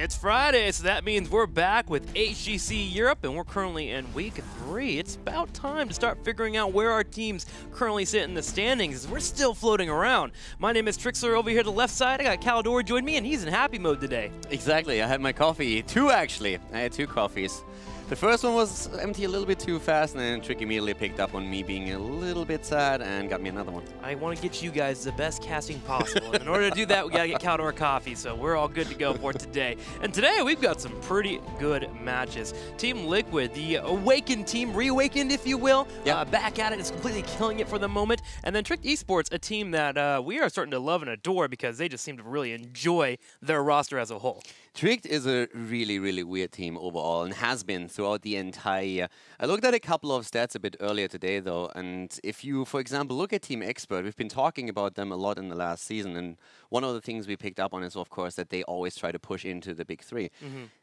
It's Friday, so that means we're back with HGC Europe, and we're currently in week 3. It's about time to start figuring out where our teams currently sit in the standings. We're still floating around. My name is Trixler over here to the left side. I got Caldor join me, and he's in happy mode today. Exactly. I had my coffee. 2 actually. I had 2 coffees. The first one was empty a little bit too fast, and then Trick immediately picked up on me being a little bit sad and got me another one. I want to get you guys the best casting possible. And in order to do that, we got to get Caldor coffee, so we're all good to go for today. And today, we've got some pretty good matches. Team Liquid, the awakened team, reawakened, if you will, back at it. It's completely killing it for the moment. And then Trick eSports, a team that we are starting to love and adore because they just seem to really enjoy their roster as a whole. Tricked is a really, really weird team overall and has been throughout the entire year. I looked at a couple of stats a bit earlier today, though, and if you, for example, look at Team eSport, we've been talking about them a lot in the last season, and one of the things we picked up on is, of course, that they always try to push into the big 3.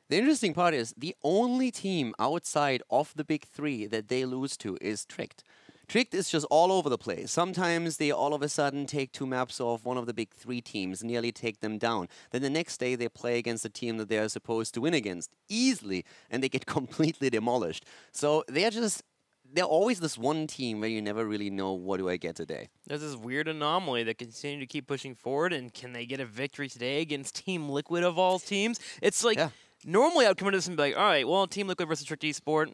The interesting part is the only team outside of the big 3 that they lose to is Tricked. Tricked is just all over the place. Sometimes they all of a sudden take 2 maps off one of the big 3 teams, nearly take them down. Then the next day they play against a team that they are supposed to win against easily, and they get completely demolished. So they're always this one team where you never really know, what do I get today? There's this weird anomaly that continue to keep pushing forward, and can they get a victory today against Team Liquid of all teams? It's like, normally I would come into this and be like, all right, well, Team Liquid versus Trick eSport,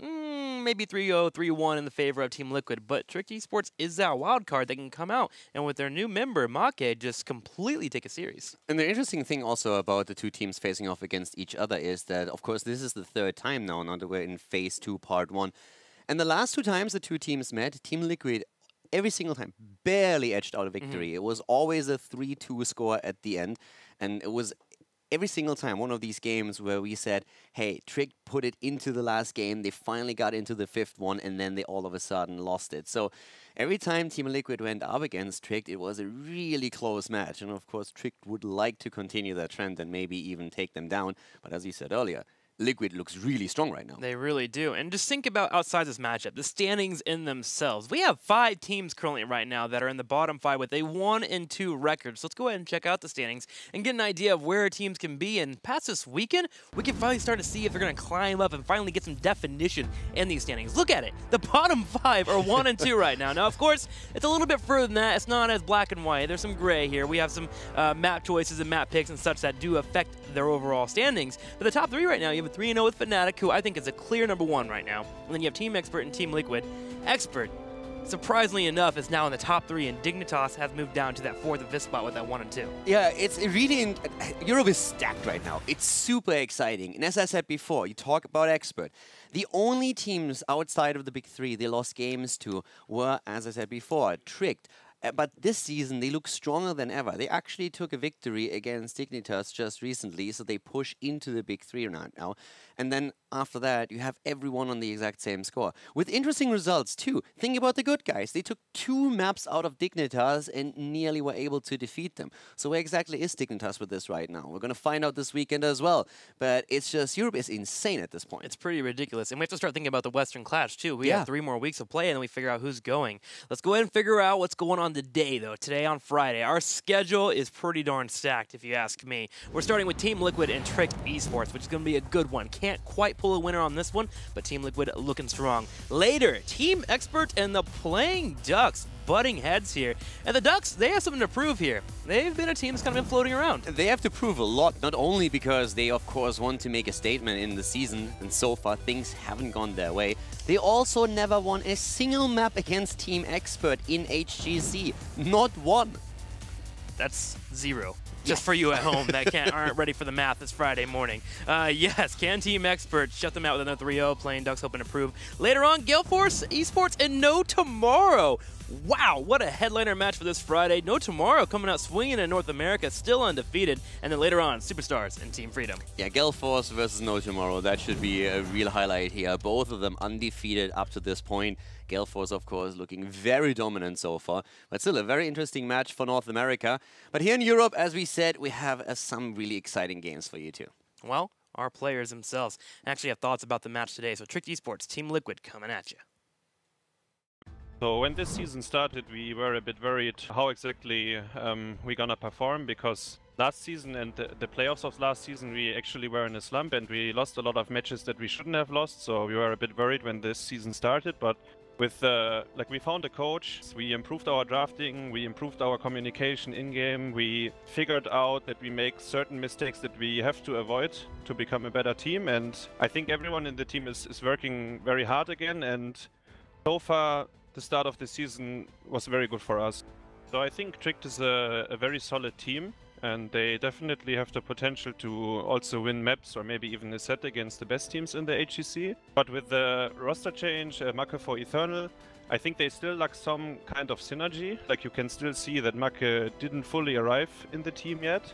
maybe 3-0, 3-1 in the favor of Team Liquid, but Trick eSports is that wild card that can come out, and with their new member, Make, just completely take a series. And the interesting thing also about the 2 teams facing off against each other is that, of course, this is the 3rd time now that we're in Phase 2, Part 1. And the last 2 times the 2 teams met, Team Liquid every single time barely edged out a victory. It was always a 3-2 score at the end, and it was every single time one of these games where we said, hey, Trick put it into the last game, they finally got into the 5th one, and then they all of a sudden lost it. So every time Team Liquid went up against Trick, it was a really close match. And of course, Trick would like to continue that trend and maybe even take them down. But as you said earlier, Liquid looks really strong right now. They really do. And just think about outside this matchup, the standings in themselves. We have 5 teams currently right now that are in the bottom 5 with a 1-2 record. So let's go ahead and check out the standings and get an idea of where teams can be. And past this weekend, we can finally start to see if they're going to climb up and finally get some definition in these standings. Look at it. The bottom 5 are 1-2 right now. Now, of course, it's a little bit further than that. It's not as black and white. There's some gray here. We have some map choices and map picks and such that do affect their overall standings. But the top 3 right now, you have a 3-0 with Fnatic, who I think is a clear number 1 right now. And then you have Team eSport and Team Liquid. eSport, surprisingly enough, is now in the top 3, and Dignitas has moved down to that 4th and 5th spot with that 1-2. Yeah, it's really... Europe is stacked right now. It's super exciting. And as I said before, you talk about eSport. The only teams outside of the big 3 they lost games to were, as I said before, Tricked. But this season, they look stronger than ever. They actually took a victory against Dignitas just recently, so they push into the big 3 right now. And then after that, you have everyone on the exact same score. With interesting results, too. Think about the good guys. They took 2 maps out of Dignitas and nearly were able to defeat them. So where exactly is Dignitas with this right now? We're going to find out this weekend as well. But it's just, Europe is insane at this point. It's pretty ridiculous. And we have to start thinking about the Western Clash, too. We have 3 more weeks of play, and then we figure out who's going. Let's go ahead and figure out what's going on today, though. Today on Friday. Our schedule is pretty darn stacked, if you ask me. We're starting with Team Liquid and Trick eSports, which is going to be a good one. Can't quite pull a winner on this one, but Team Liquid looking strong. Later, Team eSport and the Playing Ducks butting heads here. And the Ducks, they have something to prove here. They've been a team that's kind of been floating around. They have to prove a lot, not only because they, of course, want to make a statement in the season, and so far things haven't gone their way. They also never won a single map against Team eSport in HGC. Not one. That's 0. Just for you at home that aren't ready for the math this Friday morning. Yes, can Team eSport shut them out with another 3-0, Playing Ducks hoping to prove. Later on, Gale Force eSports and No Tomorrow. Wow, what a headliner match for this Friday. No Tomorrow coming out swinging in North America, still undefeated. And then later on, Superstars and Team Freedom. Yeah, Gale Force versus No Tomorrow. That should be a real highlight here. Both of them undefeated up to this point. Gale Force, of course, looking very dominant so far. But still a very interesting match for North America. But here in Europe, as we said, we have some really exciting games for you too. Well, our players themselves actually have thoughts about the match today. So Trick eSports, Team Liquid coming at you. So when this season started, we were a bit worried how exactly we're gonna perform, because last season and the playoffs of last season, we actually were in a slump and we lost a lot of matches that we shouldn't have lost. So we were a bit worried when this season started. But with we found a coach, we improved our drafting, we improved our communication in game. We figured out that we make certain mistakes that we have to avoid to become a better team. And I think everyone in the team is working very hard again. And so far, the start of the season was very good for us. So I think Tricked is a very solid team. And they definitely have the potential to also win maps or maybe even a set against the best teams in the HGC. But with the roster change, Macke for Eternal, I think they still lack some kind of synergy. Like you can still see that Macke didn't fully arrive in the team yet.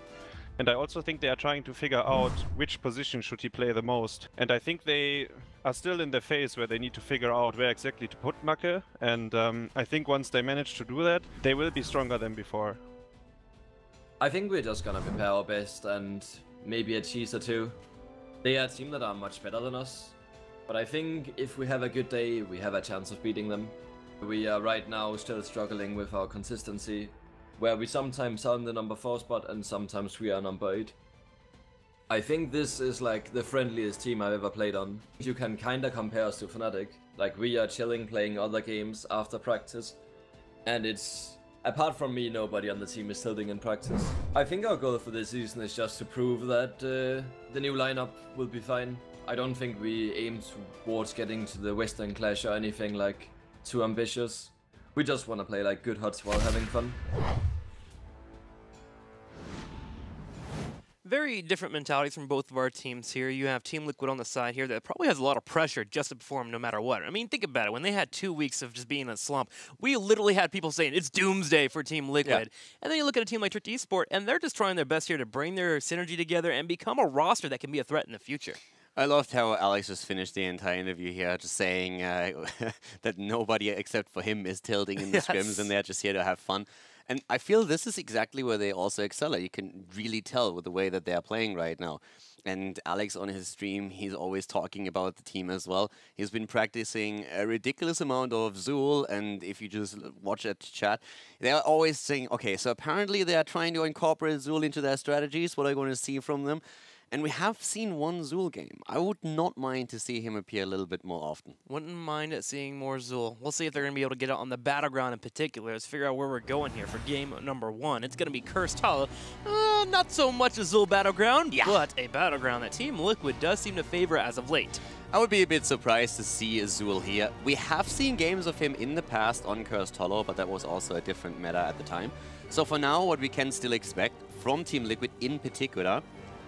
And I also think they are trying to figure out which position should he play the most. And I think they are still in the phase where they need to figure out where exactly to put Macke. And I think once they manage to do that, they will be stronger than before. I think we're just gonna prepare our best and maybe a cheese or two. They are a team that are much better than us, but I think if we have a good day, we have a chance of beating them. We are right now still struggling with our consistency, where we sometimes are in the number 4 spot and sometimes we are number 8. I think this is like the friendliest team I've ever played on. You can kinda compare us to Fnatic. Like we are chilling playing other games after practice, and it's... Apart from me, nobody on the team is tilting in practice. I think our goal for this season is just to prove that the new lineup will be fine. I don't think we aim towards getting to the Western Clash or anything like too ambitious. We just want to play like good HOTS while having fun. Very different mentalities from both of our teams here. You have Team Liquid on the side here that probably has a lot of pressure just to perform no matter what. I mean, think about it. When they had 2 weeks of just being in a slump, we literally had people saying it's doomsday for Team Liquid. Yeah. And then you look at a team like Tricked eSport, and they're just trying their best here to bring their synergy together and become a roster that can be a threat in the future. I loved how Alex just finished the entire interview here, just saying that nobody except for him is tilting in the scrims, and they're just here to have fun. And I feel this is exactly where they also excel. You can really tell with the way that they are playing right now. And Alex on his stream, he's always talking about the team as well. He's been practicing a ridiculous amount of Zool, and if you just watch at chat, they're always saying, okay, so apparently they are trying to incorporate Zool into their strategies. What are you going to see from them? And we have seen one Zool game. I would not mind to see him appear a little bit more often. Wouldn't mind seeing more Zool. We'll see if they're going to be able to get it on the battleground in particular. Let's figure out where we're going here for game number 1. It's going to be Cursed Hollow. Not so much a Zool battleground, but a battleground that Team Liquid does seem to favor as of late. I would be a bit surprised to see a Zool here. We have seen games of him in the past on Cursed Hollow, but that was also a different meta at the time. So for now, what we can still expect from Team Liquid in particular,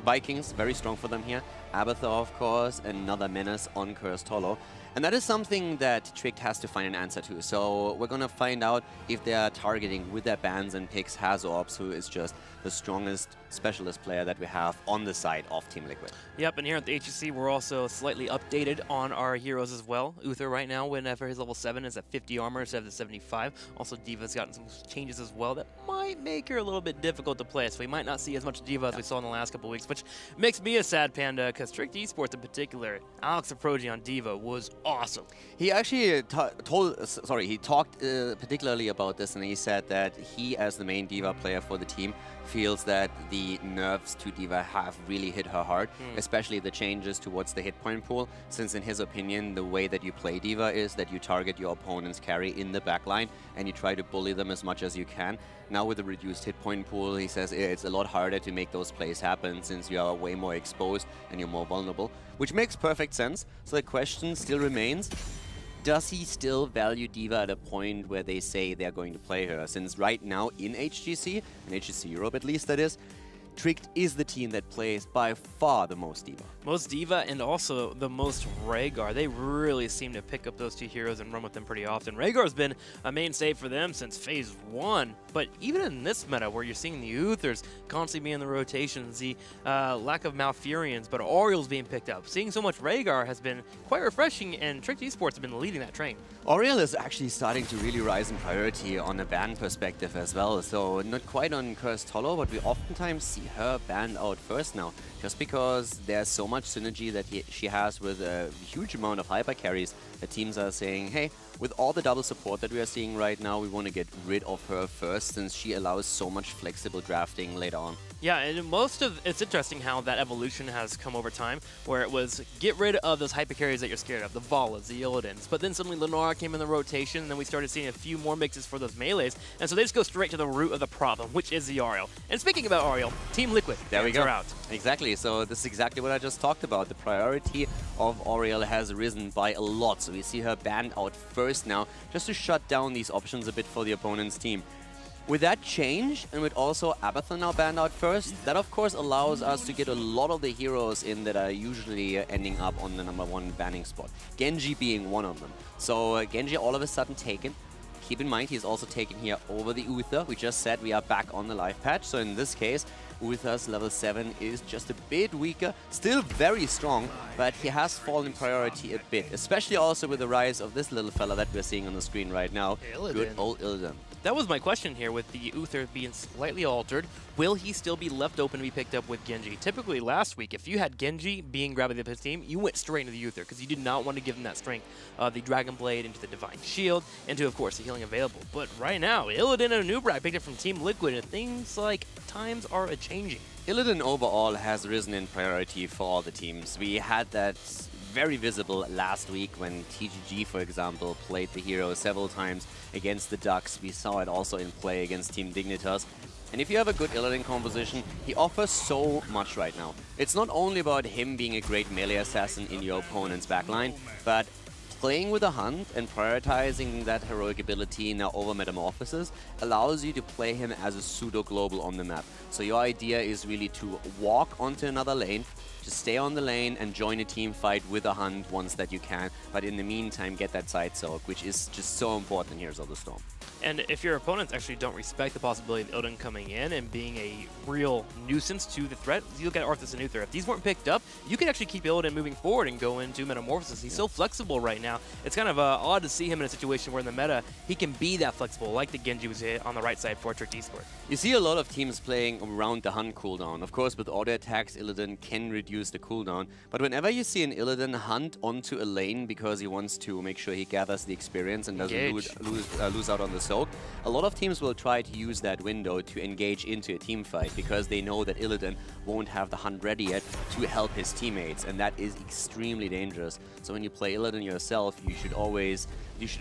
Vikings, very strong for them here. Abathur, of course, another menace on Cursed Hollow. And that is something that Tricked has to find an answer to. So we're going to find out if they are targeting with their bans and picks Hazorps, who is just the strongest specialist player that we have on the side of Team Liquid. Yep, and here at the HGC, we're also slightly updated on our heroes as well. Uther right now, whenever his level 7 is at 50 armor instead of the 75. Also, D.Va's gotten some changes as well that might make her a little bit difficult to play. So we might not see as much D.Va as we saw in the last couple weeks, which makes me a sad panda, because Tricked eSports in particular, Alex Aprogi on D.Va was awesome. He actually talked particularly about this, and he said that he, as the main D.Va player for the team, feels that the nerfs to D.Va have really hit her hard, especially the changes towards the hit point pool, since in his opinion, the way that you play D.Va is that you target your opponent's carry in the backline and you try to bully them as much as you can. Now with the reduced hit point pool, he says it's a lot harder to make those plays happen since you are way more exposed and you're more vulnerable, which makes perfect sense. So the question still remains, does he still value D.Va at a point where they say they're going to play her? Since right now in HGC, in HGC Europe at least that is, Tricked is the team that plays by far the most D.Va. Most D.Va and also the most Rhaegar. They really seem to pick up those two heroes and run with them pretty often. Rhaegar's been a mainstay for them since Phase 1, but even in this meta where you're seeing the Uthers constantly be in the rotations, the lack of Malfurions, but Oriel's being picked up. Seeing so much Rhaegar has been quite refreshing, and Tricked eSports have been leading that train. Oriel is actually starting to really rise in priority on a ban perspective as well, so not quite on Cursed Hollow, but we oftentimes see her banned out first now, just because there's so much synergy that she has with a huge amount of hyper carries. The teams are saying, hey, with all the double support that we are seeing right now, we want to get rid of her first, since she allows so much flexible drafting later on. Yeah, and it's interesting how that evolution has come over time, where it was get rid of those hyper carries that you're scared of, the Valas, the Illidan's, but then suddenly Lenora came in the rotation, and then we started seeing a few more mixes for those melees, and so they just go straight to the root of the problem, which is the Ariel. And speaking about Ariel, Team Liquid, there we go. are out. Exactly, so this is exactly what I just talked about. The priority of Ariel has risen by a lot, so we see her banned out first now, just to shut down these options a bit for the opponent's team. With that change, and with also Abathon now banned out first, that of course allows us to get a lot of the heroes in that are usually ending up on the #1 banning spot. Genji being one of them. So Genji all of a sudden taken. Keep in mind, he's also taken here over the Uther. We just said we are back on the life patch, so in this case, Uther's level 7 is just a bit weaker, still very strong, but he has fallen in priority a bit, especially also with the rise of this little fella that we're seeing on the screen right now. Illidan. Good old Illidan. That was my question here with the Uther being slightly altered. Will he still be left open to be picked up with Genji? Typically last week, if you had Genji being grabbed by the team, you went straight into the Uther because you did not want to give him that strength of the Dragon Blade into the Divine Shield, into, of course, the healing available. But right now, Illidan and Anubra picked it from Team Liquid, and things like times are a-changing. Illidan overall has risen in priority for all the teams. We had that very visible last week when TGG, for example, played the hero several times against the Ducks. We saw it also in play against Team Dignitas. And if you have a good Illidan composition, he offers so much right now. It's not only about him being a great melee assassin in your opponent's backline, but playing with a Hunt and prioritizing that heroic ability now over Metamorphosis allows you to play him as a pseudo-global on the map. So your idea is really to walk onto another lane, just stay on the lane and join a team fight with a Hunt once that you can, but in the meantime get that side soak, which is just so important in Heroes of the Storm. And if your opponents actually don't respect the possibility of Illidan coming in and being a real nuisance to the threat, you look at Arthas and Uther. If these weren't picked up, you could actually keep Illidan moving forward and go into Metamorphosis. He's so flexible right now. It's kind of odd to see him in a situation where in the meta, he can be that flexible, like the Genji was on the right side for Trick eSport. You see a lot of teams playing around the Hunt cooldown. Of course, with auto attacks, Illidan can reduce the cooldown. But whenever you see an Illidan hunt onto a lane because he wants to make sure he gathers the experience and doesn't lose out on the soak, a lot of teams will try to use that window to engage into a team fight because they know that Illidan won't have the Hunt ready yet to help his teammates, and that is extremely dangerous. So when you play Illidan yourself, you should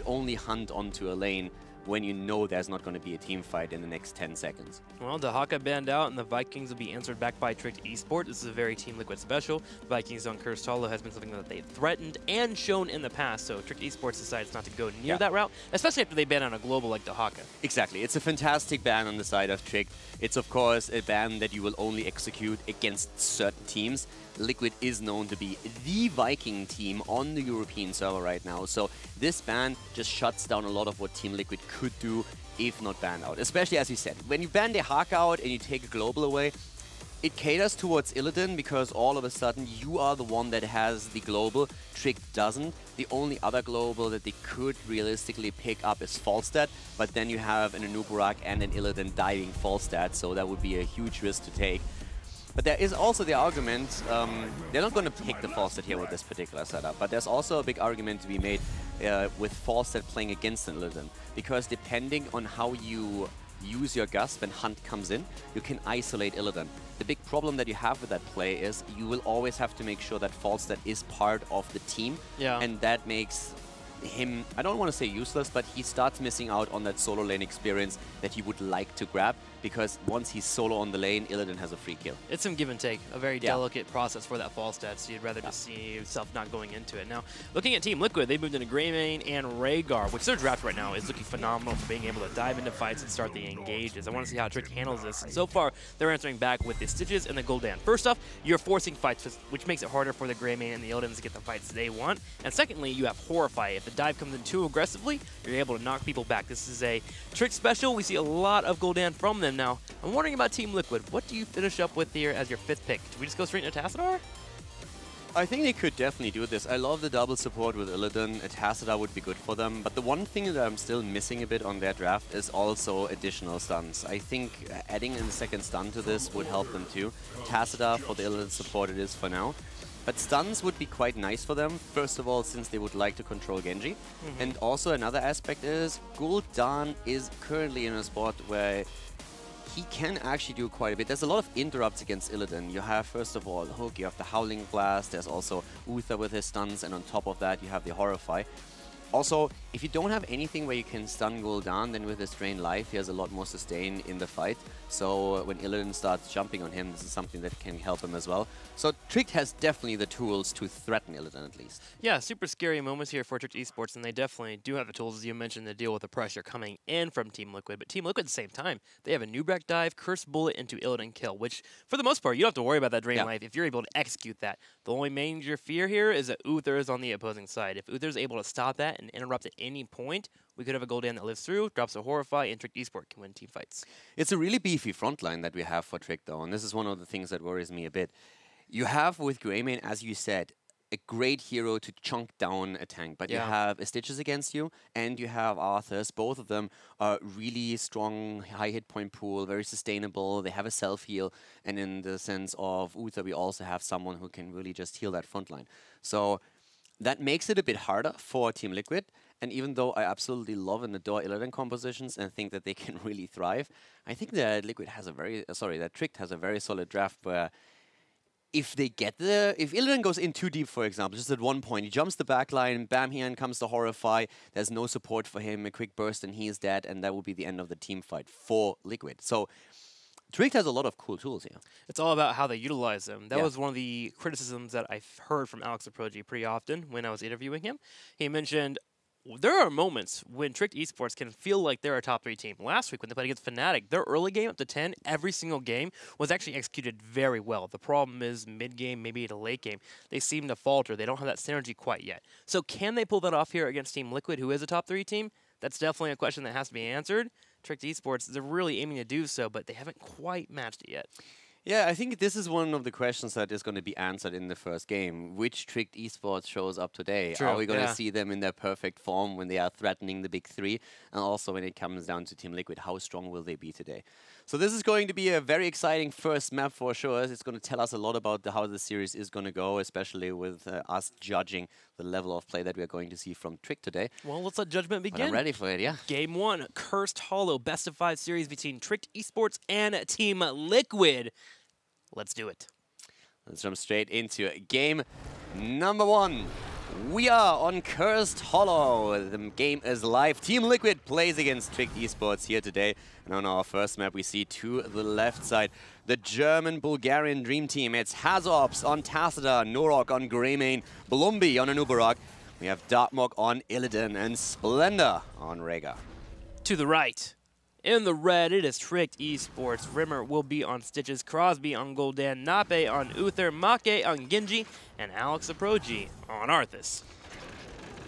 only hunt onto a lane when you know there's not going to be a team fight in the next 10 seconds. Well, Dahaka banned out, and the Vikings will be answered back by Trick eSport. This is a very Team Liquid special. Vikings on Cursed Hollow has been something that they've threatened and shown in the past, so Trick eSports decides not to go near that route, especially after they ban on a global like Dahaka. Exactly. It's a fantastic ban on the side of Trick. It's, of course, a ban that you will only execute against certain teams. Liquid is known to be the Viking team on the European server right now, so this ban just shuts down a lot of what Team Liquid could do if not banned out. Especially, as you said, when you ban the Haka out and you take a global away, it caters towards Illidan because all of a sudden you are the one that has the global. Trick doesn't. The only other global that they could realistically pick up is Falstad, but then you have an Anubarak and an Illidan diving Falstad, so that would be a huge risk to take. But there is also the argument, they're not going to pick the Falstad here with this particular setup, but there's also a big argument to be made with Falstad playing against an Illidan, because depending on how you use your Gust when Hunt comes in, you can isolate Illidan. The big problem that you have with that play is you will always have to make sure that Falstad is part of the team, and that makes him, I don't want to say useless, but he starts missing out on that solo lane experience that he would like to grab, because once he's solo on the lane, Illidan has a free kill. It's some give and take, a very delicate process for that Falstad, so you'd rather just see yourself not going into it. Now, looking at Team Liquid, they moved into Greymane and Rhaegar, which their draft right now is looking phenomenal for being able to dive into fights and start the engages. I want to see how Trick handles this. And so far, they're answering back with the Stitches and the Gul'dan. First off, you're forcing fights, which makes it harder for the Greymane and the Illdans to get the fights they want. And secondly, you have Horrify. If the dive comes in too aggressively, you're able to knock people back. This is a Trick special. We see a lot of Gul'dan from them now. I'm wondering about Team Liquid. What do you finish up with here as your 5th pick? Do we just go straight into Tassadar? I think they could definitely do this. I love the double support with Illidan. A Tassadar would be good for them. But the one thing that I'm still missing a bit on their draft is also additional stuns. I think adding in a second stun to this would help them too. Tassadar for the Illidan support it is for now. But stuns would be quite nice for them, first of all, since they would like to control Genji. And also another aspect is Gul'dan is currently in a spot where he can actually do quite a bit. There's a lot of interrupts against Illidan. You have, first of all, Hook, you have the Howling Blast, there's also Uther with his stuns, and on top of that, you have the Horrify. Also, if you don't have anything where you can stun Gul'dan, then with his Drain Life, he has a lot more sustain in the fight. So when Illidan starts jumping on him, this is something that can help him as well. So Tricked has definitely the tools to threaten Illidan at least. Yeah, super scary moments here for Tricked Esports, and they definitely do have the tools, as you mentioned, to deal with the pressure coming in from Team Liquid. But Team Liquid at the same time, they have a Nubrak dive, Curse Bullet into Illidan kill, which for the most part, you don't have to worry about that Drain Life if you're able to execute that. The only major fear here is that Uther is on the opposing side. If Uther's able to stop that and interrupt at any point, we could have a Gul'dan that lives through, drops a Horrify, and Tricked Esports can win team fights. It's a really beefy front line that we have for Trick, though, and this is one of the things that worries me a bit. You have, with Greymane, as you said, a great hero to chunk down a tank, but you have a Stitches against you, and you have Arthurs. Both of them are really strong, high hit point pool, very sustainable. They have a self-heal, and in the sense of Uther, we also have someone who can really just heal that front line. So that makes it a bit harder for Team Liquid. And even though I absolutely love and adore Illidan compositions and think that they can really thrive, I think that Liquid has a very, that Tricked has a very solid draft where if Illidan goes in too deep, for example, just at one point, he jumps the back line, bam, here comes the Horrify, there's no support for him, a quick burst and he is dead, and that will be the end of the team fight for Liquid. So Tricked has a lot of cool tools here. It's all about how they utilize them. That was one of the criticisms that I've heard from Alex Aproji pretty often when I was interviewing him. He mentioned there are moments when Tricked Esports can feel like they're a top 3 team. Last week when they played against Fnatic, their early game up to 10, every single game was actually executed very well. The problem is mid-game, maybe at a late game, they seem to falter. They don't have that synergy quite yet. So can they pull that off here against Team Liquid, who is a top 3 team? That's definitely a question that has to be answered. Tricked Esports, they're really aiming to do so, but they haven't quite matched it yet. Yeah, I think this is one of the questions that is going to be answered in the first game. Which Tricked Esports shows up today? True, are we going to see them in their perfect form when they are threatening the big 3? And also when it comes down to Team Liquid, how strong will they be today? So this is going to be a very exciting first map for sure. It's going to tell us a lot about how the series is going to go, especially with us judging the level of play that we are going to see from Trick today. Well, let's let judgment begin. But I'm ready for it, yeah. Game 1, Cursed Hollow, best of 5 series between Tricked Esports and Team Liquid. Let's do it. Let's jump straight into game number 1. We are on Cursed Hollow. The game is live. Team Liquid plays against Tricked Esports here today. And on our first map, we see to the left side the German-Bulgarian Dream Team. It's Hazops on Tacita, Norok on Greymane, Blumby on Anubarak. We have Darkmok on Illidan and Splendor on Rhaegar. To the right, in the red, it is Tricked Esports. Rimmer will be on Stitches, Crosby on Gul'dan, Nape on Uther, Make on Genji, and Alex Aproji on Arthas.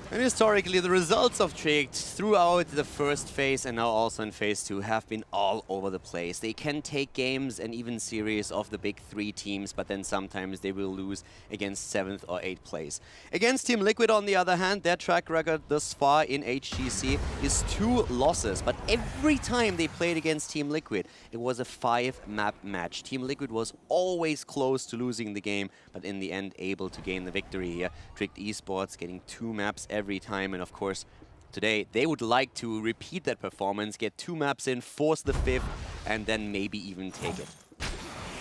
And historically, the results of Tricked throughout the first phase and now also in phase 2 have been all over the place. They can take games and even series of the big 3 teams, but then sometimes they will lose against 7th or 8th place. Against Team Liquid, on the other hand, their track record thus far in HGC is 2 losses. But every time they played against Team Liquid, it was a 5-map match. Team Liquid was always close to losing the game, but in the end able to gain the victory here. Tricked Esports getting 2 maps every time, and of course today they would like to repeat that performance, get 2 maps in, force the 5th, and then maybe even take it.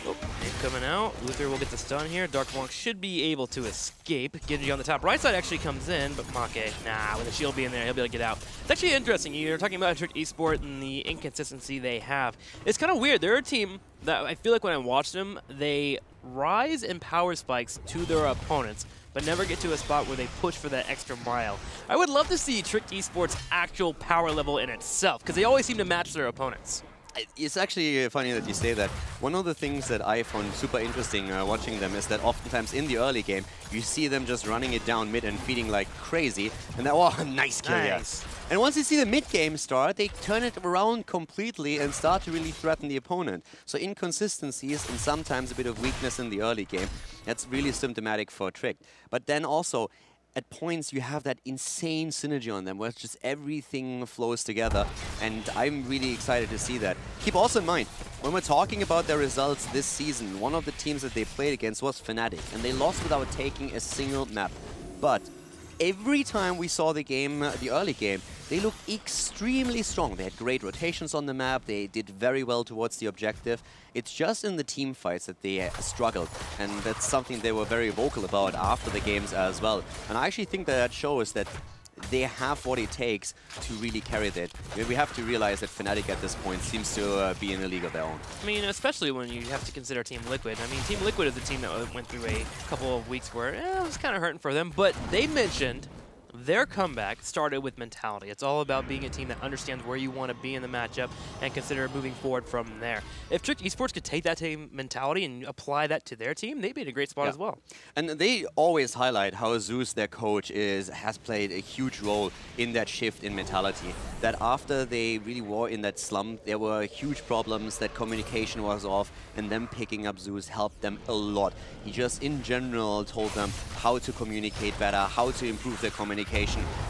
Oh, coming out. Uther will get the stun here. Darkmok should be able to escape. Genji on the top right side actually comes in, but Make, nah, with the shield being there, he'll be able to get out. It's actually interesting. You're talking about Tricked Esports and the inconsistency they have. It's kind of weird. They're a team that I feel like when I watch them, they rise in power spikes to their opponents, but never get to a spot where they push for that extra mile. I would love to see Tricked Esports' actual power level in itself, because they always seem to match their opponents. It's actually funny that you say that. One of the things that I found super interesting watching them is that oftentimes in the early game, you see them just running it down mid and feeding like crazy, and then, oh, nice kill, nice. Yeah. And once you see the mid-game start, they turn it around completely and start to really threaten the opponent. So inconsistencies and sometimes a bit of weakness in the early game, that's really symptomatic for Tricked. But then also, at points you have that insane synergy on them where just everything flows together, and I'm really excited to see that. Keep also in mind, when we're talking about their results this season, one of the teams that they played against was Fnatic, and they lost without taking a single map. But every time we saw the game, the early game, they looked extremely strong. They had great rotations on the map. They did very well towards the objective. It's just in the team fights that they struggled, and that's something they were very vocal about after the games as well. And I actually think that shows that they have what it takes to really carry that. We have to realize that Fnatic at this point seems to be in a league of their own. I mean, especially when you have to consider Team Liquid. I mean, Team Liquid is a team that went through a couple of weeks where it was kind of hurting for them, but they mentioned their comeback started with mentality. It's all about being a team that understands where you want to be in the matchup and consider moving forward from there. If Trick Esports could take that team mentality and apply that to their team, they'd be in a great spot as well. And they always highlight how Zeus, their coach, has played a huge role in that shift in mentality. That after they really were in that slump, there were huge problems, that communication was off, and them picking up Zeus helped them a lot. He just, in general, told them how to communicate better, how to improve their communication,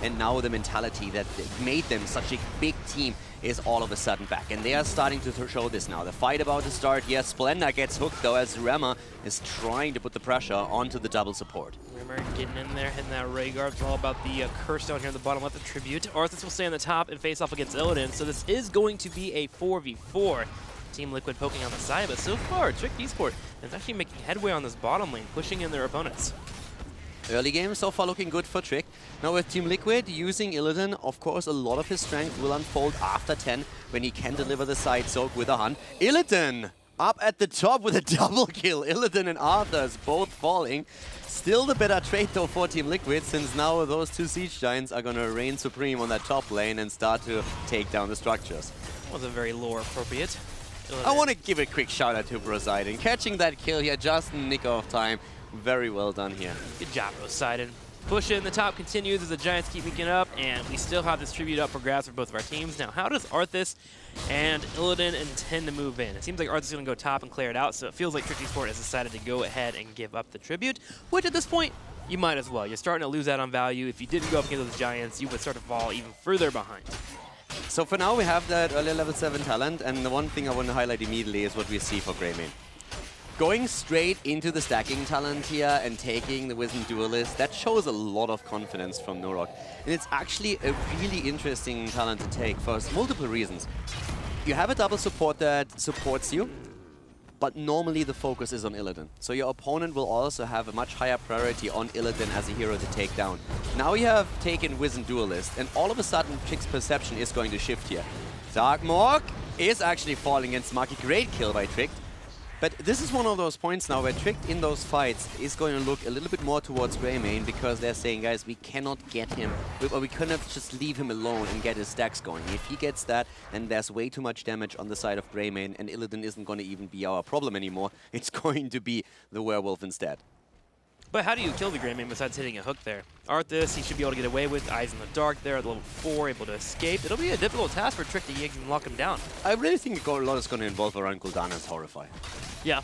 and now the mentality that made them such a big team is all of a sudden back. And they are starting to show this now. The fight about to start. Yes, Splendor gets hooked though, as Rema is trying to put the pressure onto the double support. Rema getting in there, hitting that ray guard. It's all about the curse down here on the bottom left of Tribute. Arthas will stay on the top and face off against Illidan, so this is going to be a 4v4. Team Liquid poking on the side, but so far, Trick Esports is actually making headway on this bottom lane, pushing in their opponents. Early game so far looking good for Trick. Now with Team Liquid using Illidan, of course a lot of his strength will unfold after 10 when he can deliver the side soak with a hunt. Illidan up at the top with a double kill. Illidan and Arthas both falling. Still the better trade though for Team Liquid, since now those two Siege Giants are going to reign supreme on that top lane and start to take down the structures. Wasn't very lore appropriate. I want to give a quick shout out to Poseidon. Catching that kill here just in the nick of time. Very well done here. Good job, Poseidon. Push in the top continues as the Giants keep weakening up, and we still have this tribute up for grabs for both of our teams. Now, how does Arthas and Illidan intend to move in? It seems like Arthas is going to go top and clear it out, so it feels like Trick Esports has decided to go ahead and give up the tribute, which at this point, you might as well. You're starting to lose out on value. If you didn't go up against those Giants, you would start to fall even further behind. So for now, we have that early level 7 talent, and the one thing I want to highlight immediately is what we see for Greymane. Going straight into the stacking talent here and taking the Wisdom Duelist, that shows a lot of confidence from Norok. And it's actually a really interesting talent to take for multiple reasons. You have a double support that supports you, but normally the focus is on Illidan. So your opponent will also have a much higher priority on Illidan as a hero to take down. Now you have taken Wisdom Duelist, and all of a sudden Trick's perception is going to shift here. Dark Morg is actually falling against Maki. Great kill by Trick. But this is one of those points now where Trick in those fights is going to look a little bit more towards Greymane, because they're saying, guys, we cannot get him, or we cannot just leave him alone and get his stacks going. If he gets that, then there's way too much damage on the side of Greymane, and Illidan isn't going to even be our problem anymore. It's going to be the werewolf instead. But how do you kill the Greymane besides hitting a hook there? Arthas, he should be able to get away with Eyes in the Dark there at level 4, able to escape. It'll be a difficult task for Trick to even lock him down. I really think a lot is going to involve around Kuldana's Horrify. Yeah.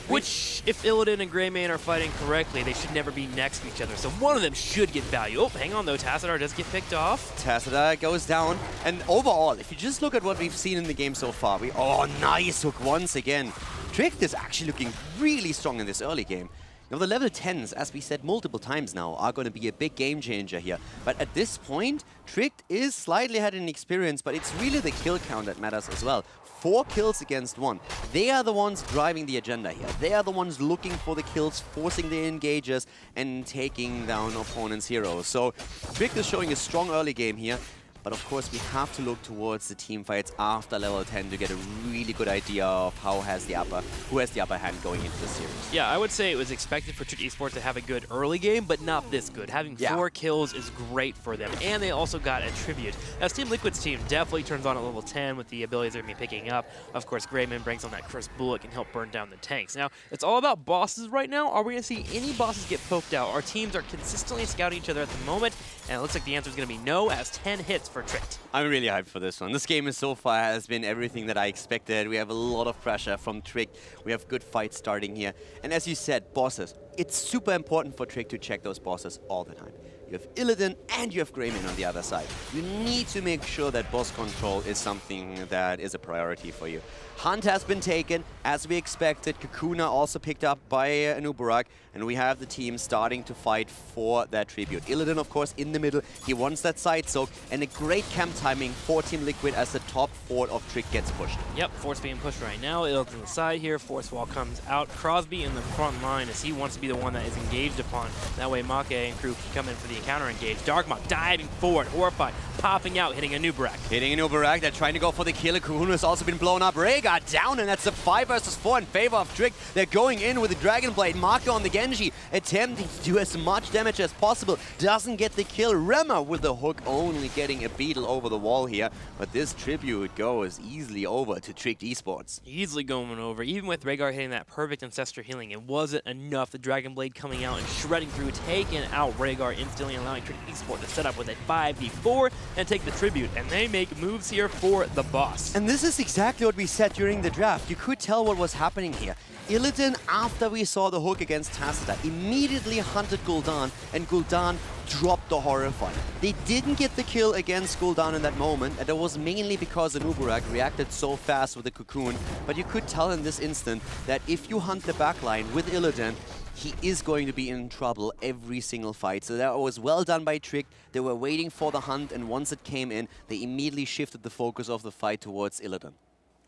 Which, if Illidan and Greymane are fighting correctly, they should never be next to each other. So one of them should get value. Oh, hang on though, Tassadar does get picked off. Tassadar goes down. And overall, if you just look at what we've seen in the game so far, oh, nice hook once again. Trick is actually looking really strong in this early game. Now, the level 10s, as we said multiple times now, are going to be a big game changer here. But at this point, Trick is slightly ahead in experience, but it's really the kill count that matters as well. 4 kills against 1. They are the ones driving the agenda here. They are the ones looking for the kills, forcing the engages, and taking down opponents' heroes. So Trick is showing a strong early game here. But of course, we have to look towards the team fights after level 10 to get a really good idea of who has the upper hand going into the series. Yeah, I would say it was expected for Trick Esports to have a good early game, but not this good. Having 4 kills is great for them, and they also got a tribute. As Team Liquid's team definitely turns on at level 10 with the abilities they're going to be picking up. Of course, Greymane brings on that Curse Bullet, can help burn down the tanks. Now, it's all about bosses right now. Are we going to see any bosses get poked out? Our teams are consistently scouting each other at the moment, and it looks like the answer is going to be no, as 10 hits for Trick. I'm really hyped for this one. This game is so far has been everything that I expected. We have a lot of pressure from Trick. We have good fights starting here. And as you said, bosses. It's super important for Trick to check those bosses all the time. you have Illidan, and you have Greymane on the other side. You need to make sure that boss control is something that is a priority for you. Hunt has been taken, as we expected. Kakuna also picked up by Anubarak, and we have the team starting to fight for that tribute. Illidan, of course, in the middle. He wants that side soak, and a great camp timing for Team Liquid as the top fort of Trick gets pushed. Yep, Force being pushed right now. Illidan on the side here. Force wall comes out. Crosby in the front line as he wants to be the one that is engaged upon. That way Make and crew can come in for the counter engage. Darkmok diving forward, horrified, popping out, hitting Anubarak. Hitting Anubarak, they're trying to go for the kill. Kakuna has also been blown up. Rhaegar down, and that's a 5 versus 4 in favor of Trick. They're going in with the Dragon Blade. Make on the Genji, attempting to do as much damage as possible. Doesn't get the kill. Rema with the hook, only getting a beetle over the wall here. But this tribute goes easily over to Trick eSports. Easily going over. Even with Rhaegar hitting that perfect Ancestor healing, it wasn't enough. The Dragon Blade coming out and shredding through, taking out Rhaegar instantly, allowing Trick eSports to set up with a 5v4 and take the tribute. And they make moves here for the boss. And this is exactly what we said during the draft. You could tell what was happening here. Illidan, after we saw the hook against Tacita, immediately hunted Gul'dan, and Gul'dan dropped the Horrify. They didn't get the kill against Gul'dan in that moment, and it was mainly because Anubarak reacted so fast with the Cocoon. But you could tell in this instant that if you hunt the backline with Illidan, he is going to be in trouble every single fight. So that was well done by Trick. They were waiting for the hunt, and once it came in, they immediately shifted the focus of the fight towards Illidan.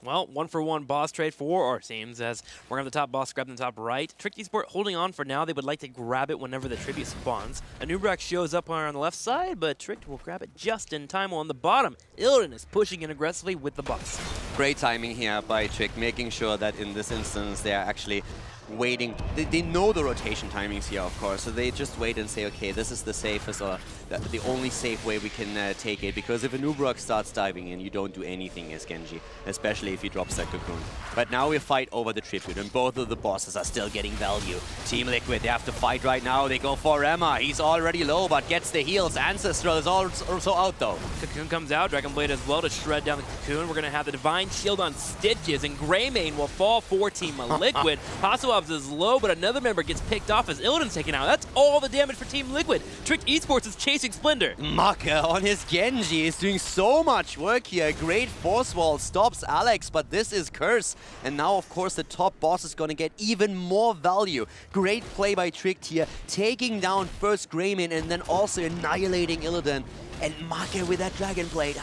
Well, 1-for-1 boss trade for our teams as we're going to have the top boss grab in the top right. Trick eSport holding on for now. They would like to grab it whenever the tribute spawns. Anubarak shows up on the left side, but Trick will grab it just in time on the bottom. Illidan is pushing in aggressively with the boss. Great timing here by Trick, making sure that in this instance they are actually waiting. They know the rotation timings here, of course, so they just wait and say, okay, this is the safest or the only safe way we can take it, because if Anubarak starts diving in, you don't do anything as Genji, especially if he drops that Cocoon. But now we fight over the tribute, and both of the bosses are still getting value. Team Liquid, they have to fight right now. They go for Rema. He's already low, but gets the heals. Ancestral is also out, though. Cocoon comes out, Dragon Blade as well to shred down the Cocoon. We're going to have the Divine Shield on Stitches, and Greymane will fall for Team Liquid. Hasselhoff's is low, but another member gets picked off as Illidan's taken out. That's all the damage for Team Liquid. Trick eSports is chasing Splendor. Make on his Genji is doing so much work here. Great force wall stops Alex, but this is Curse. And now, of course, the top boss is going to get even more value. Great play by Trick here, taking down first Greymane and then also annihilating Illidan. And Make with that Dragon Blade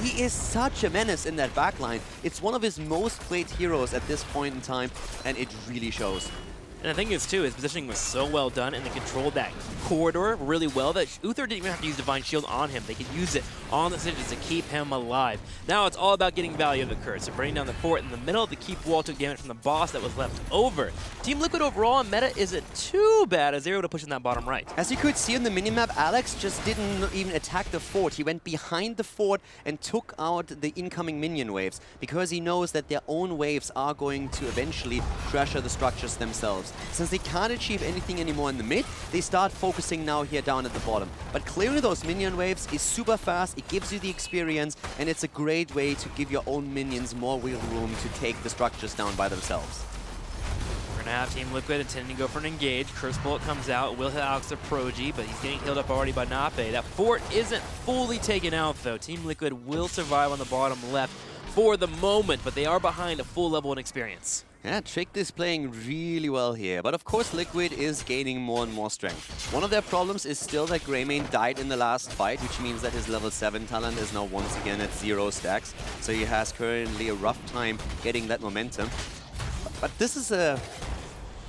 he is such a menace in that backline. It's one of his most played heroes at this point in time, and it really shows. And the thing is, too, his positioning was so well done, and they controlled that corridor really well that Uther didn't even have to use Divine Shield on him. They could use it on the Stitches to keep him alive. Now it's all about getting value of the Curse. So bringing down the fort in the middle to keep Wall took damage from the boss that was left over. Team Liquid overall in meta isn't too bad as they're able to push in that bottom right. As you could see on the minimap, Alex just didn't even attack the fort. He went behind the fort and took out the incoming minion waves, because he knows that their own waves are going to eventually pressure the structures themselves. Since they can't achieve anything anymore in the mid, they start focusing now here down at the bottom. But clearing those minion waves is super fast, it gives you the experience, and it's a great way to give your own minions more wiggle room to take the structures down by themselves. We're going to have Team Liquid intending to go for an engage. Curse Bullet comes out, will hit Alex the Progi, but he's getting healed up already by Nape. That fort isn't fully taken out, though. Team Liquid will survive on the bottom left for the moment, but they are behind a full level in experience. Yeah, Trick is playing really well here, but of course Liquid is gaining more and more strength. One of their problems is still that Greymane died in the last fight, which means that his level 7 talent is now once again at 0 stacks, so he has currently a rough time getting that momentum. But this is a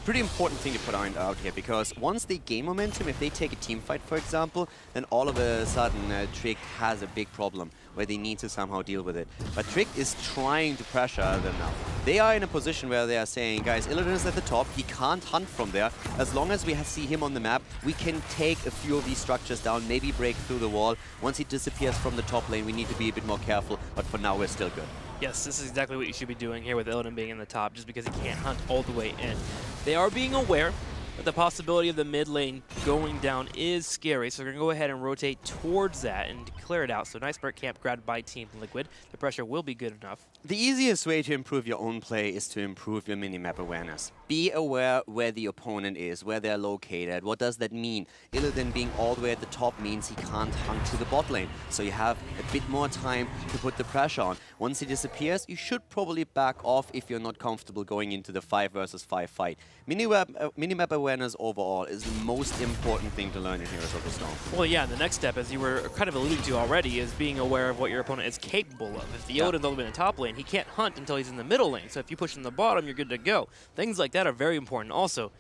pretty important thing to put out here, because once they gain momentum, if they take a team fight, for example, then all of a sudden Trick has a big problem where they need to somehow deal with it. But Trick is trying to pressure them now. They are in a position where they are saying, guys, Illidan is at the top, he can't hunt from there. As long as we see him on the map, we can take a few of these structures down, maybe break through the wall. Once he disappears from the top lane, we need to be a bit more careful, but for now we're still good. Yes, this is exactly what you should be doing here with Illidan being in the top, just because he can't hunt all the way in. They are being aware but the possibility of the mid lane going down is scary, so we're going to go ahead and rotate towards that and clear it out. So nice Burt camp grabbed by Team Liquid. The pressure will be good enough. The easiest way to improve your own play is to improve your minimap awareness. Be aware where the opponent is, where they're located. What does that mean? Illidan being all the way at the top means he can't hunt to the bot lane, so you have a bit more time to put the pressure on. Once he disappears, you should probably back off if you're not comfortable going into the 5 versus 5 fight. Minimap awareness overall is the most important thing to learn in Heroes of the Storm. Well, yeah, the next step, as you were kind of alluding to already, is being aware of what your opponent is capable of. If the Odin's all the way in the top lane, he can't hunt until he's in the middle lane. So if you push in the bottom, you're good to go. Things like that are very important. Also,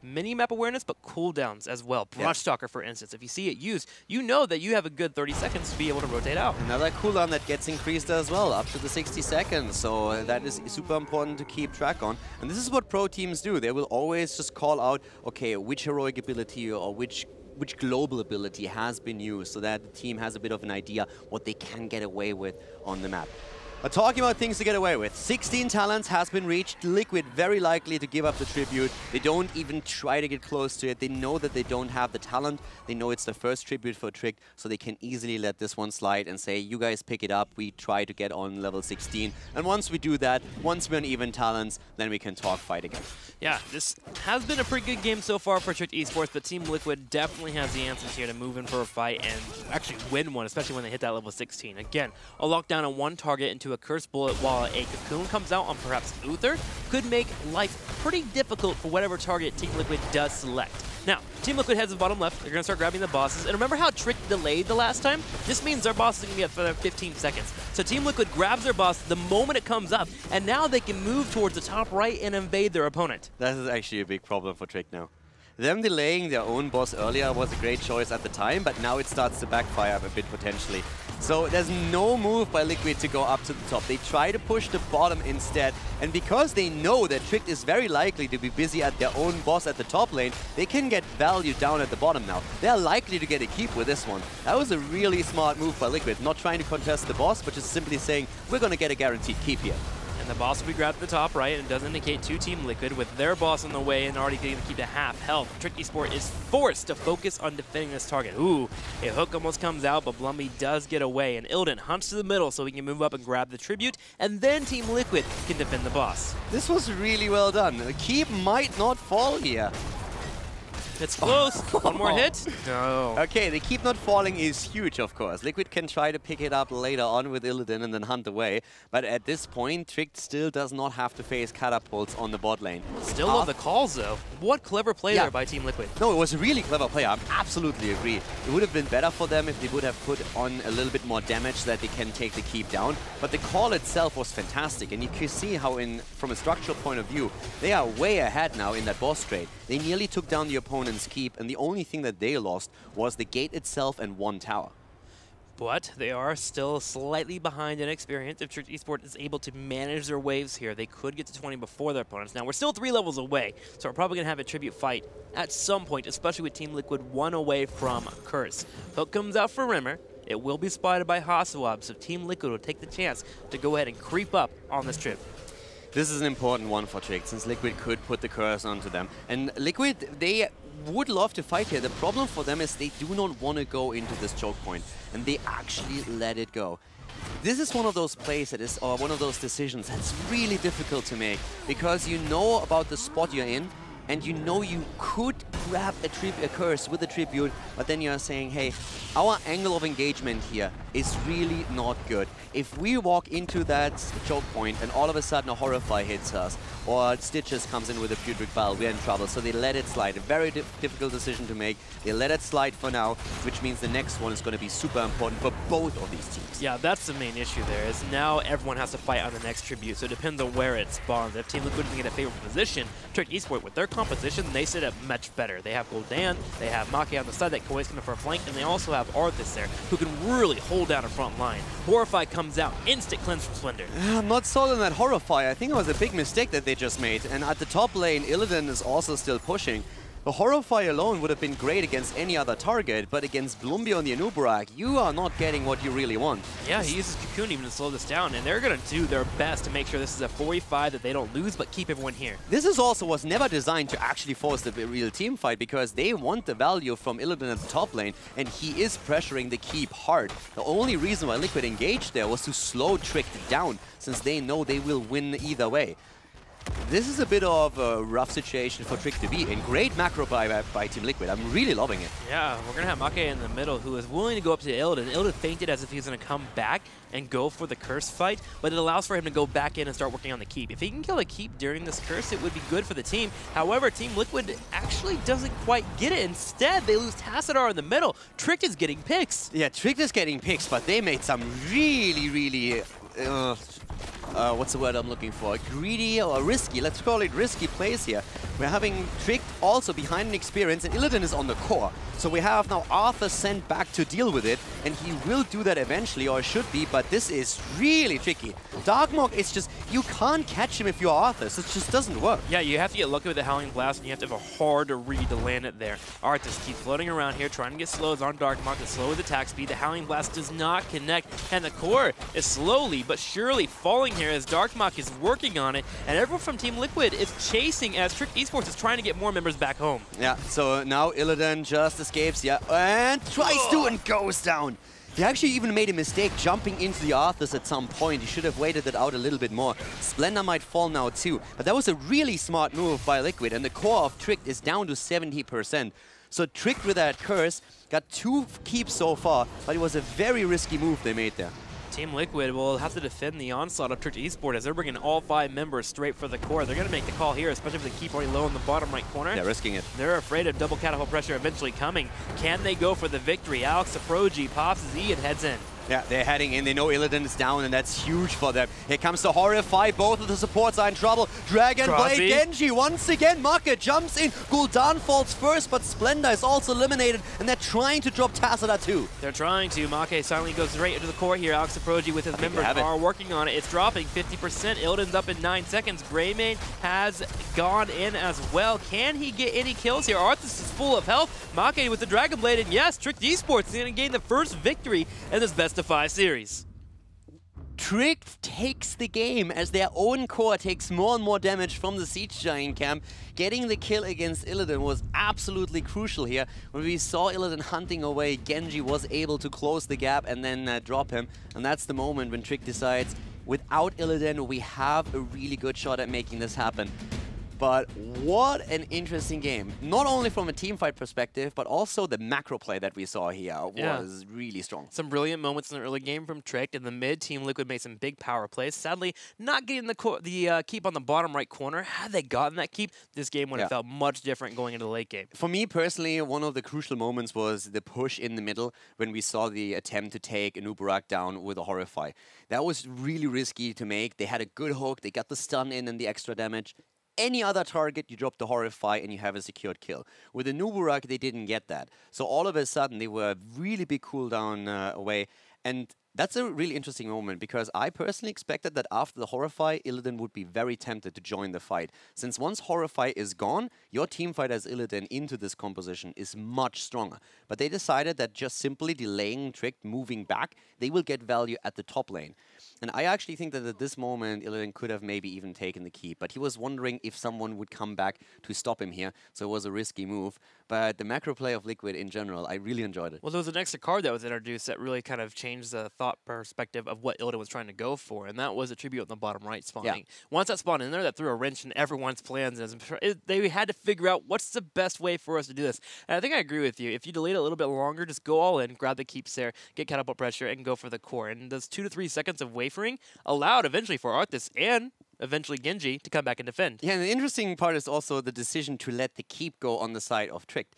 mini-map awareness, but cooldowns as well. Brush Stalker, for instance. If you see it used, you know that you have a good 30 seconds to be able to rotate out. Another cooldown that gets increased as well, up to the 60 seconds. So that is super important to keep track on. And this is what pro teams do. They will always just call out, okay, which heroic ability or which global ability has been used, so that the team has a bit of an idea what they can get away with on the map. But talking about things to get away with, 16 talents has been reached. Liquid very likely to give up the tribute. They don't even try to get close to it. They know that they don't have the talent. They know it's the first tribute for Trick, so they can easily let this one slide and say, you guys pick it up. We try to get on level 16. And once we do that, once we're on even talents, then we can talk fight again. Yeah, this has been a pretty good game so far for Trick Esports, but Team Liquid definitely has the answers here to move in for a fight and actually win one, especially when they hit that level 16. Again, a lockdown on one target into a Cursed Bullet while a Cocoon comes out on perhaps Uther could make life pretty difficult for whatever target Team Liquid does select. Now, Team Liquid heads to the bottom left. They're going to start grabbing the bosses. And remember how Trick delayed the last time? This means their boss is going to be up for 15 seconds. So Team Liquid grabs their boss the moment it comes up, and now they can move towards the top right and invade their opponent. That is actually a big problem for Trick now. Them delaying their own boss earlier was a great choice at the time, but now it starts to backfire a bit potentially. So there's no move by Liquid to go up to the top. They try to push the bottom instead, and because they know that Trick is very likely to be busy at their own boss at the top lane, they can get value down at the bottom now. They're likely to get a keep with this one. That was a really smart move by Liquid, not trying to contest the boss, but just simply saying, we're going to get a guaranteed keep here. The boss will be grabbed at the top right, and it does indicate to Team Liquid with their boss on the way and already getting to keep to half health. Trick Esport is forced to focus on defending this target. Ooh, a hook almost comes out, but Blumby does get away, and Illidan hunts to the middle so he can move up and grab the tribute, and then Team Liquid can defend the boss. This was really well done. The keep might not fall here. It's close. One more hit? No. Okay, the keep not falling is huge, of course. Liquid can try to pick it up later on with Illidan and then hunt away. But at this point, Trick still does not have to face catapults on the bot lane. Still love the calls, though. What clever play there by Team Liquid. No, it was a really clever play. I absolutely agree. It would have been better for them if they would have put on a little bit more damage so that they can take the keep down. But the call itself was fantastic. And you can see how, from a structural point of view, they are way ahead now in that boss trade. They nearly took down the opponent's keep, and the only thing that they lost was the gate itself and one tower. But they are still slightly behind in experience. If Trick Esport is able to manage their waves here, they could get to 20 before their opponents. Now, we're still 3 levels away, so we're probably going to have a tribute fight at some point, especially with Team Liquid 1 away from Curse. Hook comes out for Rimmer. It will be spotted by Hasawab, so Team Liquid will take the chance to go ahead and creep up on this trip. This is an important one for Trick, since Liquid could put the curse onto them. And Liquid, they would love to fight here. The problem for them is they do not want to go into this choke point, and they actually let it go. This is one of those plays that is, or one of those decisions that's really difficult to make, because you know about the spot you're in, and you know you could grab a curse with a tribute, but then you're saying, hey, our angle of engagement here is really not good. If we walk into that choke point and all of a sudden a Horrify hits us, or Stitches comes in with a Putrid Bile, we're in trouble. So they let it slide. A very difficult decision to make. They let it slide for now, which means the next one is going to be super important for both of these teams. Yeah, that's the main issue there, is now everyone has to fight on the next tribute, so it depends on where it spawns. If Team Liquid can get a favorable position, Trick Esport, with their composition, they sit up much better. They have Gul'dan, they have Maki on the side that can always come in for a flank, and they also have Arthas there, who can really hold down a front line. Horrify comes out, instant cleanse from Slender. I'm not sold on that Horrify. I think it was a big mistake that they just made. And at the top lane, Illidan is also still pushing. The Horrify alone would have been great against any other target, but against Blumbio and the Anubarak, you are not getting what you really want. Yeah, he uses Cocoon even to slow this down, and they're going to do their best to make sure this is a 45 that they don't lose, but keep everyone here. This is also was never designed to actually force the real team fight, because they want the value from Illidan at the top lane, and he is pressuring the keep hard. The only reason why Liquid engaged there was to slow Trick down, since they know they will win either way. This is a bit of a rough situation for Trick to be in. Great macro by Team Liquid. I'm really loving it. Yeah, we're going to have Make in the middle, who is willing to go up to Illidan. Illidan fainted as if he's going to come back and go for the curse fight, but it allows for him to go back in and start working on the keep. If he can kill the keep during this curse, it would be good for the team. However, Team Liquid actually doesn't quite get it. Instead, they lose Tassadar in the middle. Trick is getting picks. Yeah, Trick is getting picks, but they made some really what's the word I'm looking for? Greedy or risky, let's call it risky plays here. We're having Trick also behind an experience, and Illidan is on the core. So we have now Arthur sent back to deal with it, and he will do that eventually, or should be, but this is really tricky. Darkmog is just, you can't catch him if you're Arthur, so it just doesn't work. Yeah, you have to get lucky with the Howling Blast, and you have to have a hard read to land it there. Arthur keeps floating around here, trying to get slows on Darkmog to slow his attack speed. The Howling Blast does not connect, and the core is slowly but surely falling here as Darkmog is working on it, and everyone from Team Liquid is chasing as Trick eSports is trying to get more members back home. Yeah, so now Illidan just escapes, yeah, and tries to and goes down. He actually even made a mistake jumping into the Arthurs at some point. He should have waited it out a little bit more. Splendor might fall now too, but that was a really smart move by Liquid, and the core of Trick is down to 70%. So Trick with that curse got 2 keeps so far, but it was a very risky move they made there. Team Liquid will have to defend the onslaught of Trick eSport as they're bringing all 5 members straight for the core. They're going to make the call here, especially if they keep already low in the bottom right corner. They're risking it. They're afraid of double catapult pressure eventually coming. Can they go for the victory? Alex Saproji pops his E and heads in. Yeah, they're heading in. They know Illidan is down, and that's huge for them. Here comes the Horrify. Both of the supports are in trouble. Dragon Blade Genji once again. Market jumps in. Gul'dan falls first, but Splendor is also eliminated, and they're trying to drop Tassadar too. They're trying to. Make silently goes straight into the core here. Alex Saproji with his members are working on it. It's dropping 50%. Illidan's up in 9 seconds. Greymane has gone in as well. Can he get any kills here? Arthas is full of health. Make with the Dragon Blade, and yes, Trick eSports is going to gain the first victory in this best of 5 series. Trick takes the game as their own core takes more and more damage from the Siege Giant camp. Getting the kill against Illidan was absolutely crucial here. When we saw Illidan hunting away, Genji was able to close the gap and then drop him. And that's the moment when Trick decides, without Illidan, we have a really good shot at making this happen. But what an interesting game. Not only from a teamfight perspective, but also the macro play that we saw here was really strong. Some brilliant moments in the early game from Trick. In the mid, Team Liquid made some big power plays. Sadly, not getting the keep on the bottom right corner. Had they gotten that keep, this game would have felt much different going into the late game. For me personally, one of the crucial moments was the push in the middle when we saw the attempt to take Anubarak down with a Horrify. That was really risky to make. They had a good hook. They got the stun in and the extra damage. Any other target, you drop the Horrify and you have a secured kill. With the Anubarak, they didn't get that. So all of a sudden, they were a really big cooldown away. And that's a really interesting moment, because I personally expected that after the Horrify, Illidan would be very tempted to join the fight. Since once Horrify is gone, your teamfight as Illidan into this composition is much stronger. But they decided that just simply delaying Trick, moving back, they will get value at the top lane. And I actually think that at this moment, Illidan could have maybe even taken the keep. But he was wondering if someone would come back to stop him here. So it was a risky move. But the macro play of Liquid in general, I really enjoyed it. Well, there was an extra card that was introduced that really kind of changed the thought perspective of what Illidan was trying to go for. And that was a tribute on the bottom right spawning. Yeah. Once that spawned in there, that threw a wrench in everyone's plans. And they had to figure out what's the best way for us to do this. And I think I agree with you. If you delayed it a little bit longer, just go all in, grab the keeps there, get catapult pressure, and go for the core. And those 2 to 3 seconds of wafering allowed eventually for Arthas and eventually Genji to come back and defend. Yeah, and the interesting part is also the decision to let the keep go on the side of Trick.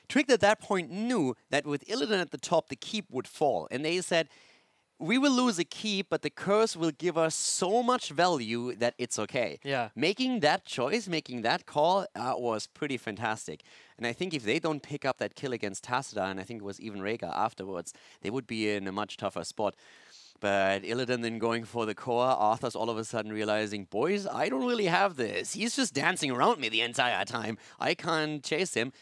Trick at that point knew that with Illidan at the top, the keep would fall. And they said, we will lose a keep, but the curse will give us so much value that it's okay. Yeah. Making that choice, making that call was pretty fantastic. And I think if they don't pick up that kill against Tassadar, and I think it was even Rhaegar afterwards, they would be in a much tougher spot. But Illidan then going for the core, Arthur's all of a sudden realizing, boys, I don't really have this. He's just dancing around me the entire time. I can't chase him.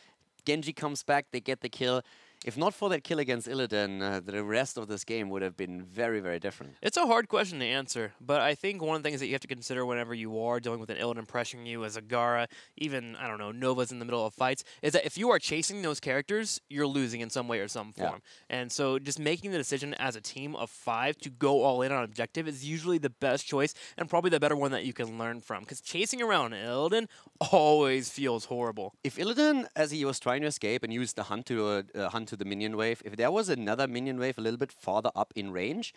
Genji comes back, they get the kill. If not for that kill against Illidan, the rest of this game would have been very, very different. It's a hard question to answer, but I think one of the things that you have to consider whenever you are dealing with an Illidan pressuring you as a Gara, even, I don't know, Nova's in the middle of fights, is that if you are chasing those characters, you're losing in some way or some form. And so just making the decision as a team of 5 to go all in on objective is usually the best choice and probably the better one that you can learn from. Because chasing around Illidan always feels horrible. If Illidan, as he was trying to escape and used the hunt to the minion wave, if there was another minion wave a little bit farther up in range,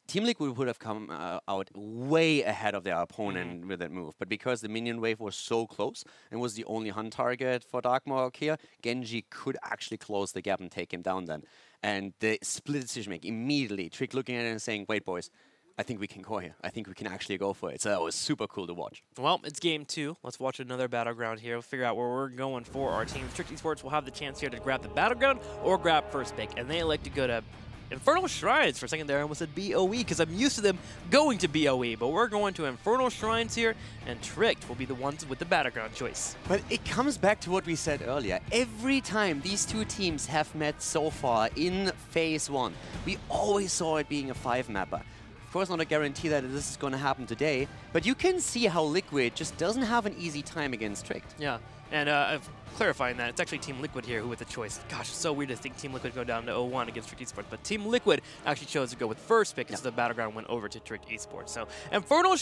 Team Liquid would have come out way ahead of their opponent with that move. But because the minion wave was so close and was the only hunt target for Darkmark here, Genji could actually close the gap and take him down then. And the split decision making immediately, Trick looking at it and saying, wait boys, I think we can go here. I think we can actually go for it. So that was super cool to watch. Well, it's game 2. Let's watch another battleground here. We'll figure out where we're going for our team. Trick eSports will have the chance here to grab the battleground or grab first pick. And they elect to go to Infernal Shrines. For a second there, I almost said BOE because I'm used to them going to BOE. But we're going to Infernal Shrines here, and Tricked will be the ones with the battleground choice. But it comes back to what we said earlier. Every time these two teams have met so far in Phase 1, we always saw it being a 5-mapper. Of course, not a guarantee that this is going to happen today, but you can see how Liquid just doesn't have an easy time against Tricked. Yeah, and clarifying that, it's actually Team Liquid here who with the choice. Gosh, it's so weird to think Team Liquid go down to 0-1 against Trick eSports, but Team Liquid actually chose to go with first pick, so the battleground went over to Trick eSports. So, Infernal